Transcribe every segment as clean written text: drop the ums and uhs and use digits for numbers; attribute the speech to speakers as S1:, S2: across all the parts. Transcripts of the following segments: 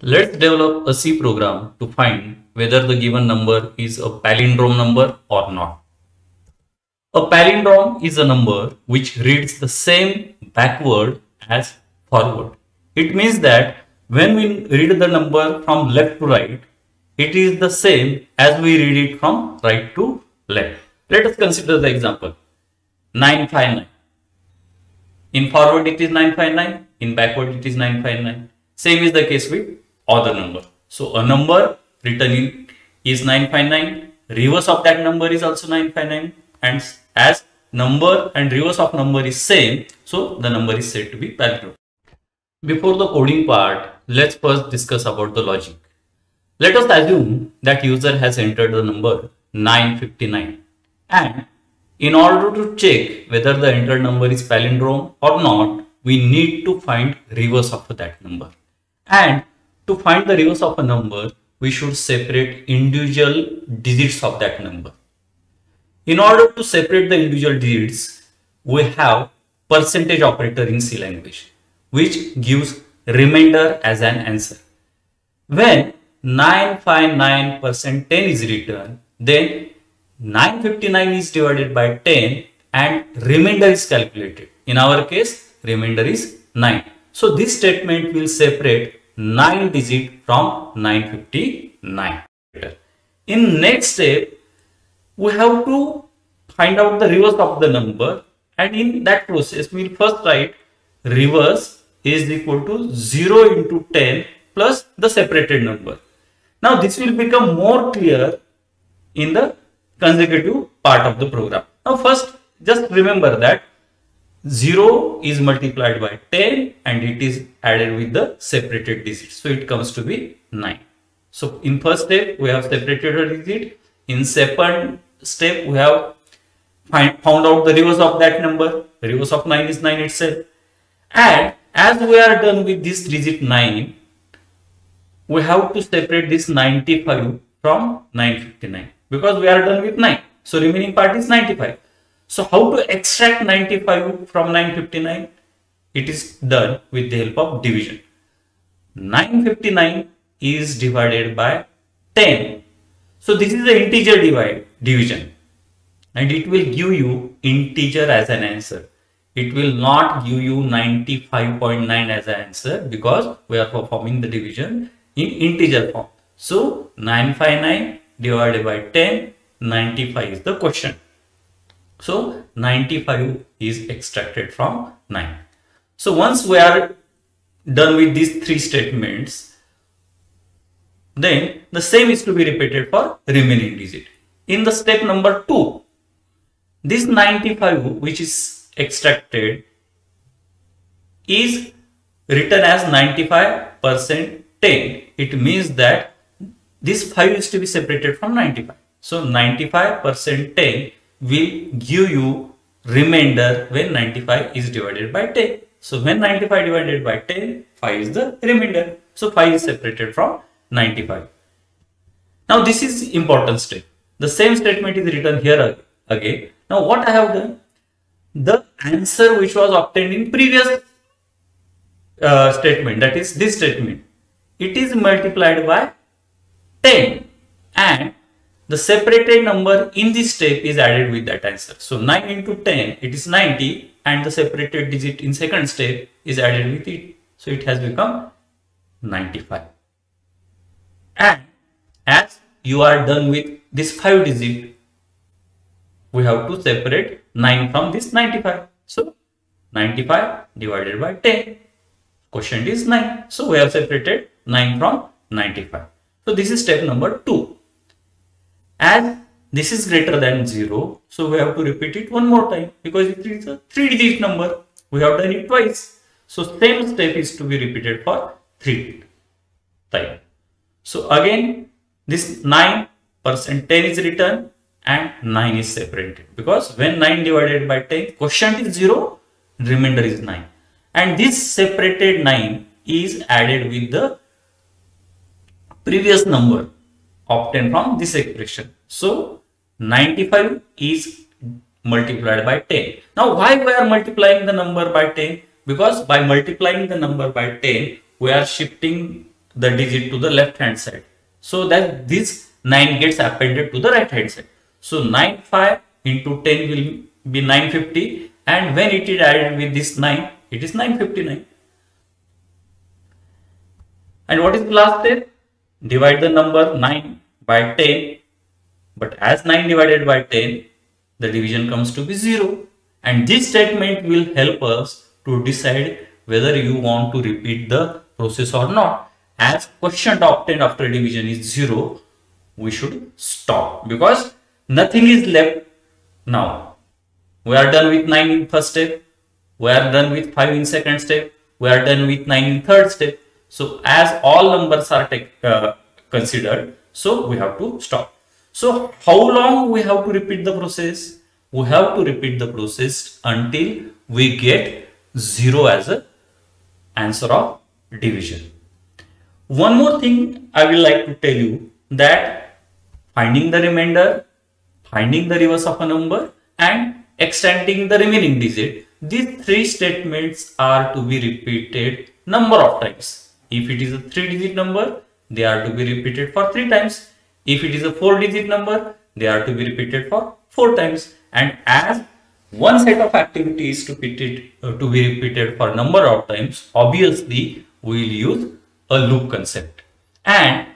S1: Let's develop a C program to find whether the given number is a palindrome number or not. A palindrome is a number which reads the same backward as forward. It means that when we read the number from left to right, it is the same as we read it from right to left. Let us consider the example 959. In forward it is 959, in backward it is 959. Same is the case with other number. So a number written in is 959, reverse of that number is also 959, and as number and reverse of number is same, so the number is said to be palindrome. Before the coding part, let's first discuss about the logic. Let us assume that user has entered the number 959, and in order to check whether the entered number is palindrome or not, we need to find reverse of that number. And to find the reverse of a number, we should separate individual digits of that number. In order to separate the individual digits, we have percentage operator in C language, which gives remainder as an answer. When 959% 10 is written, then 959 is divided by 10 and remainder is calculated. In our case, remainder is 9. So this statement will separate 9 digit from 959. In next step, we have to find out the reverse of the number, and in that process, we will first write reverse is equal to 0 into 10 plus the separated number. Now this will become more clear in the consecutive part of the program. Now first just remember that 0 is multiplied by 10 and it is added with the separated digits. So it comes to be 9. So in first step we have separated a digit. In second step we have found out the reverse of that number. The reverse of 9 is 9 itself. And as we are done with this digit 9, we have to separate this 95 from 959 because we are done with 9. So remaining part is 95. So how to extract 95 from 959? It is done with the help of division. 959 is divided by 10. So this is the integer division, and it will give you integer as an answer. It will not give you 95.9 as an answer because we are performing the division in integer form. So 959 divided by 10, 95 is the question. So 95 is extracted from 9. So once we are done with these three statements, then the same is to be repeated for remaining digit. In the step number 2, this 95 which is extracted is written as 95% 10. It means that this 5 is to be separated from 95. So 95% 10 will give you remainder when 95 is divided by 10. So when 95 divided by 10, 5 is the remainder. So 5 is separated from 95. Now this is important step. The same statement is written here again. Now what I have done? The answer which was obtained in previous statement, that is this statement, it is multiplied by 10 and the separated number in this step is added with that answer. So 9 into 10, it is 90, and the separated digit in second step is added with it. So it has become 95. And as you are done with this 5 digit, we have to separate 9 from this 95. So 95 divided by 10. Quotient is 9. So we have separated 9 from 95. So this is step number 2. As this is greater than 0, so we have to repeat it one more time because it is a 3-digit number. We have done it twice. So same step is to be repeated for 3 times. So again, this 9% 10 is written and 9 is separated because when 9 divided by 10, quotient is 0, remainder is 9. And this separated 9 is added with the previous number obtained from this expression. So 95 is multiplied by 10. Now why we are multiplying the number by 10? Because by multiplying the number by 10, we are shifting the digit to the left hand side, so that this 9 gets appended to the right hand side. So 95 into 10 will be 950, and when it is added with this 9, it is 959. And what is the last step? Divide the number 9 by 10, but as 9 divided by 10, the division comes to be 0. And this statement will help us to decide whether you want to repeat the process or not. As quotient obtained after division is 0, we should stop because nothing is left now. We are done with 9 in first step, we are done with 5 in second step, we are done with 9 in third step. So as all numbers are considered, so we have to stop. So how long we have to repeat the process? We have to repeat the process until we get 0 as an answer of division. One more thing I will like to tell you, that finding the remainder, finding the reverse of a number, and extending the remaining digit, these three statements are to be repeated number of times. If it is a 3-digit number, they are to be repeated for 3 times. If it is a 4-digit number, they are to be repeated for 4 times. And as one set of activities to be repeated for number of times, obviously we will use a loop concept. And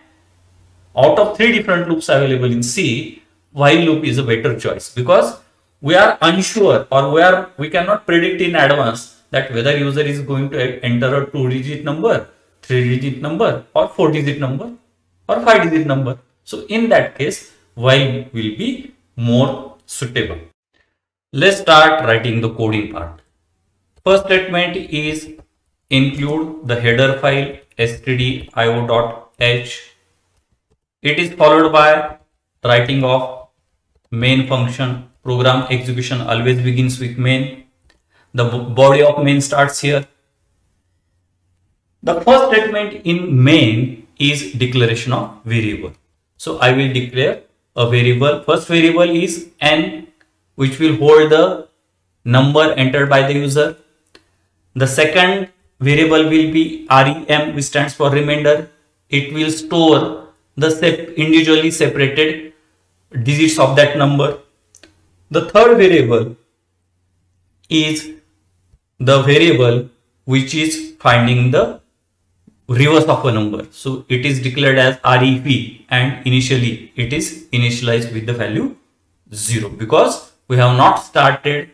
S1: out of 3 different loops available in C, while loop is a better choice because we are unsure, or we cannot predict in advance that whether user is going to enter a 2-digit number, 3-digit number, or 4-digit number, or 5-digit number. So in that case, while will be more suitable. Let's start writing the coding part. First statement is include the header file stdio.h. It is followed by writing of main function. Program execution always begins with main. The body of main starts here. The first statement in main is declaration of variable. So I will declare a variable. First variable is n, which will hold the number entered by the user. The second variable will be rem, which stands for remainder. It will store the individually separated digits of that number. The third variable is the variable which is finding the reverse of a number. So it is declared as ref, and initially it is initialized with the value 0 because we have not started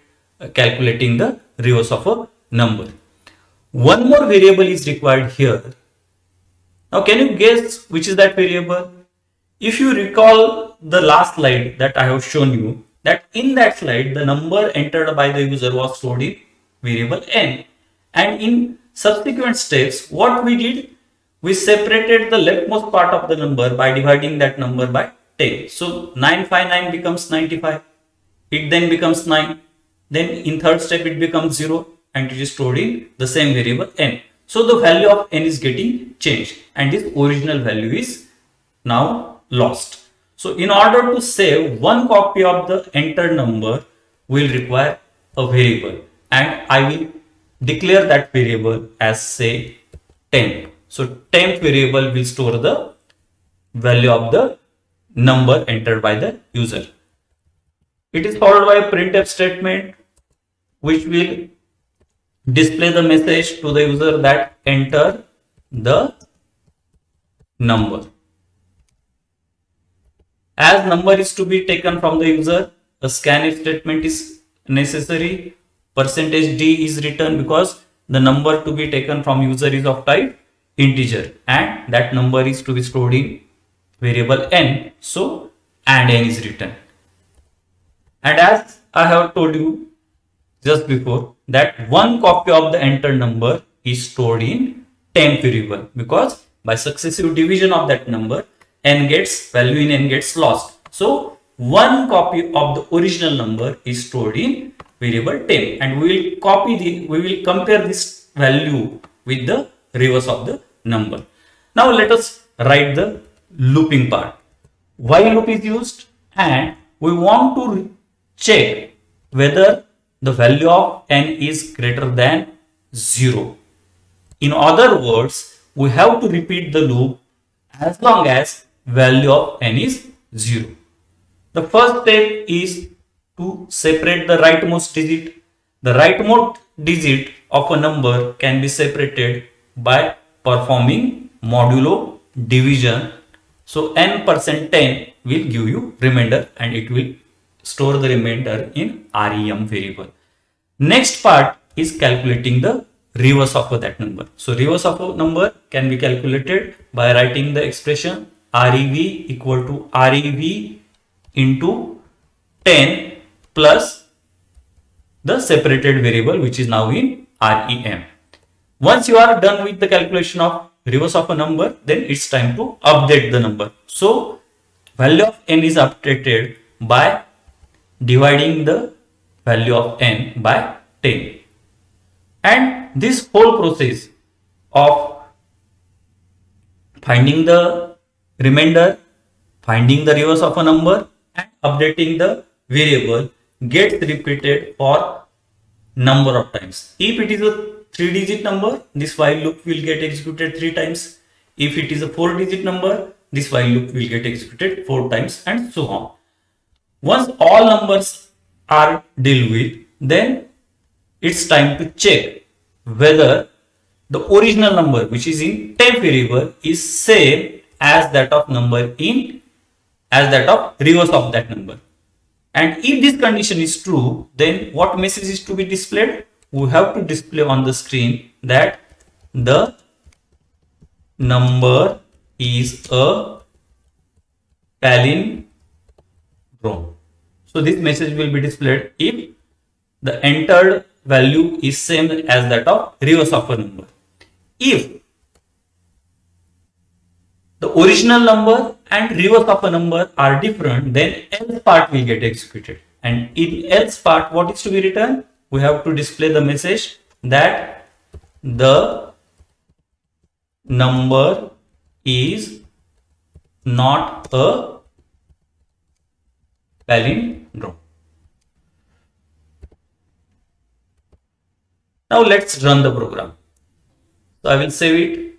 S1: calculating the reverse of a number. One more variable is required here. Now can you guess which is that variable? If you recall the last slide that I have shown you, that in that slide the number entered by the user was stored in variable n, and in subsequent steps what we did, we separated the leftmost part of the number by dividing that number by 10. So 959 becomes 95, it then becomes 9, then in third step it becomes 0, and it is stored in the same variable n. So the value of n is getting changed and this original value is now lost. So in order to save one copy of the entered number, we will require a variable, and I will declare that variable as say temp. So temp variable will store the value of the number entered by the user. It is followed by a printf statement which will display the message to the user that enter the number. As number is to be taken from the user, a scanf statement is necessary. %d is written because the number to be taken from user is of type integer, and that number is to be stored in variable n. So and n is written. And as I have told you just before, that one copy of the entered number is stored in temp variable because by successive division of that number, value in n gets lost. So one copy of the original number is stored in variable temp, and we will compare this value with the reverse of the number. Now let us write the looping part. While loop is used, and we want to check whether the value of n is greater than 0. In other words, we have to repeat the loop as long as value of n is 0. The first step is to separate the rightmost digit. The rightmost digit of a number can be separated by performing modulo division. So n% 10 will give you remainder and it will store the remainder in REM variable. Next part is calculating the reverse of that number. So reverse of a number can be calculated by writing the expression REV equal to REV into 10 plus the separated variable which is now in REM. Once you are done with the calculation of reverse of a number, then it's time to update the number. So value of n is updated by dividing the value of n by 10. And this whole process of finding the remainder, finding the reverse of a number and updating the variable gets repeated for number of times. If it is a 3-digit number, this while loop will get executed 3 times. If it is a 4-digit number, this while loop will get executed 4 times and so on. Once all numbers are dealt with, then it's time to check whether the original number which is in temp variable is same as that of number in as that of reverse of that number. And if this condition is true, then what message is to be displayed? We have to display on the screen that the number is a palindrome. So this message will be displayed if the entered value is same as that of reverse of a number. If the original number and reverse of a number are different, then else part will get executed. And in else part, what is to be written? We have to display the message that the number is not a palindrome. Now let's run the program. So I will save it.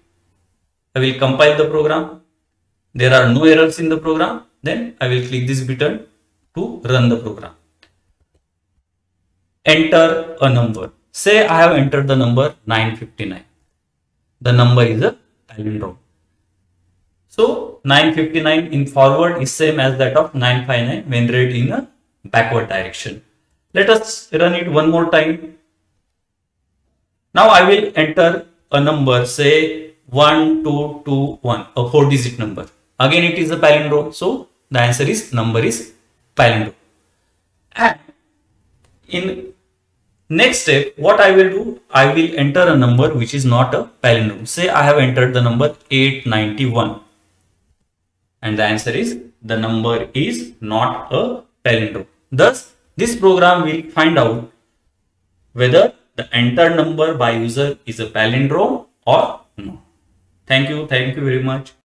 S1: I will compile the program. There are no errors in the program. Then I will click this button to run the program. Enter a number. Say I have entered the number 959. The number is a palindrome. So 959 in forward is same as that of 959 when read in a backward direction. Let us run it one more time. Now I will enter a number, say 1221, a 4-digit number. Again it is a palindrome. So the answer is number is palindrome. And in next step, what I will do, I will enter a number which is not a palindrome. Say I have entered the number 891. And the answer is the number is not a palindrome. Thus, this program will find out whether the entered number by user is a palindrome or no. Thank you very much.